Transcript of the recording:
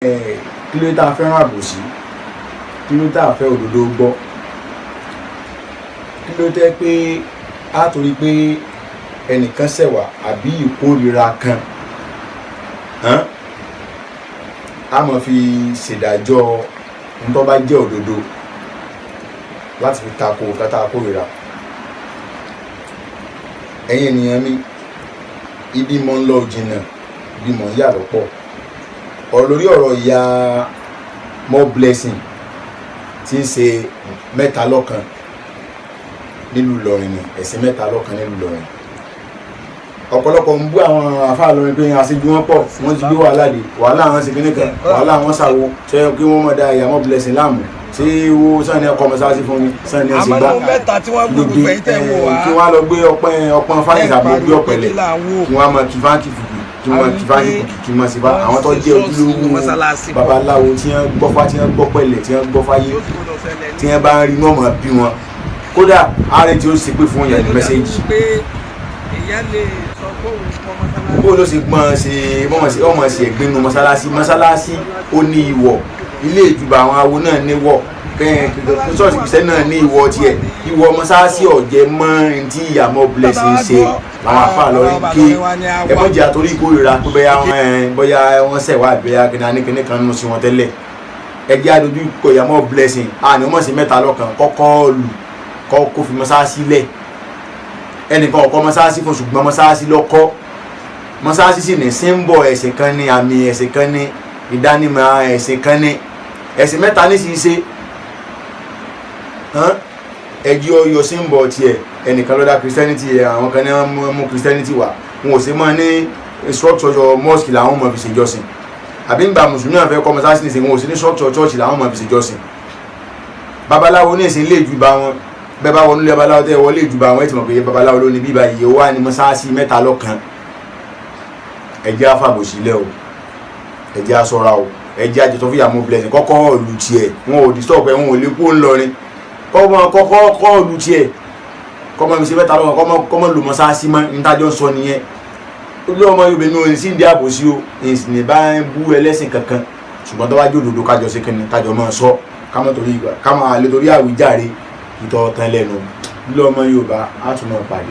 kí ló tá a fẹ́ràn àbòsí, kí ló tá a fẹ́ òdodo gbọ́, kí ló tẹ́ pé a torí pé ẹnìkan ṣẹ̀wá àbí ìkórìíra kan a máa fi ṣèdájọ́ ohun tó bá jẹ́ òdodo láti fi tako kátà kórìíra. Ẹ̀yin ènìyàn mi, ibi mọ̀ ń lọ jìnnà, ibi mọ̀ ń yà lọ́pọ̀. Lórí ọ̀rọ̀ ìyá More Blessing tí ń ṣe mẹ́ta lọ́kan nílùú Ìlọrin ni, ẹ̀sìn mẹ́ta lọ́kan nílùú Ìlọrin. Ọ̀pọ̀lọpọ̀ ń bú àwọn àfáà lọ́rin pé aṣojú wọn pọ̀, wọ́n ti gbé wàhálà dé, wàhálà àwọn ṣe kíní kan, wàhálà àwọn ṣàwo, ṣe kí wọ́n mọ̀ dá ìyá More Blessing láàmú, ṣé wo sàn ní ẹ̀kọ́ mọ́sáàsì fún mi, sàn ní ẹ̀sìn gbá. àmọ́ mẹ́ta tí wọ́n gbogbo ẹ̀yìn tẹ̀ wò wá. Kí wọ́n lọ gbé ọpọ́n fáyìsì àbí gbé ọ̀pẹ̀lẹ̀, kí wọ́n mọ kí fáńkì fìkì, kí wọ́n kí fáńkì fìkì, kí wọ́n sì bá àwọn tó jẹ́ ojúlówó babaláwo tí wọ́n gbọ́fá, tí wọ́n gbọ́pẹ̀lẹ̀, tí wọ́n gbọ́fáyé, tí wọ́n bá ń rí náà mọ̀ bí wọn. Kódà ààrẹ tí ó ṣe pé fún yẹn ní mẹ́sẹ̀jì. Bó ló ṣe gbọ́n ṣe ọmọ ṣe ẹ̀gbin nu mọ́sálásí ó ní ìwọ̀, ilé ìjùbà àwọn awo náà ní ìwọ̀, ṣọ́ọ̀ṣì kìsẹ́ náà ní ìwọ̀ tiẹ̀, ìwọ̀ mọ́sálásí ọ̀jẹ̀ mọ́ ní tí ìyá More Blessing ṣe làwọn àfáà lọ rí ké ẹ̀mọ́jà torí ìkórìíra pé bóyá wọ́n ṣẹ̀wá bóyá kíní kan nù sí wọn tẹ́lẹ̀. Ẹjẹ́ àdójú kọ ìyá More Blessing àní ọmọ sí mẹ́ta lọ́kàn kọ́kọ́ lù kó fi mọ́sálásí lẹ̀. Ẹnìkan ọ̀kọ́ mọ́sálásí fún ṣùgbọ́n mọ́sálásí lọ́kọ́. Mọ́sálásí sì ní símbọ̀ ẹ̀sìn kan ní, àmì ẹ̀sìn kan ní, ìdánimọ̀ ẹ̀sìn kan ní, ẹ̀sìn mẹ́ta ní sì ṣe. Ẹjí ọyọ símbọ̀ tiẹ̀, ẹnìkan lọ́dá Christianity, àwọn kan ní wọ́n mú Christianity wá, wọn ò sí mọ́ ní structure mosque làwọn mọ̀ fi ṣèjọsìn. Àbí ń gba mùsùlùmí náà fẹ́ kọ́ mọ́sálásí ní ìsìn, wọn ò sí ní structure church làwọn mọ̀ fi ṣèjọsìn. Babaláwo ní ìsìn lè jù bá wọn, bẹ́ẹ̀ bá wọnú ilé babaláwo tẹ́ wọlé jù bá wọn, ẹ̀ ti mọ̀ pé babaláwo ló ní bíbá yìí ó wà ní mọ́sálásí mẹ́ta lọ́kan. Ẹjẹ́ àfàbòsílẹ̀ o, ẹjẹ́ àṣọ́ra o, ẹjẹ́ àjẹtọ́ fún ìyá More Blessing kọ́kọ́ lù tiẹ̀, wọn ò disturb ẹ̀, wọn ò lè kó ńlọrin, kọ́kọ́ lù tiẹ̀, kọ́mọ mi ṣe mẹ́ta lọ́wọ́, kọ́mọ lù mọ́sálásí mọ́ nítajọ́ sọ nìyẹn. Olú ọmọ Yorùbá mi ò ní sí ìdí àbòsí o, ìsìn ní bá ń bú ẹlẹ́sìn kankan, ṣùgbọ́n tó bá jó òdodo kájọ sí kíni kájọ máa sọ, ká máa lè torí àwíjàre ìtọ́ tán lẹ́nu. Olú ọmọ Yorùbá á tún máa pàdé.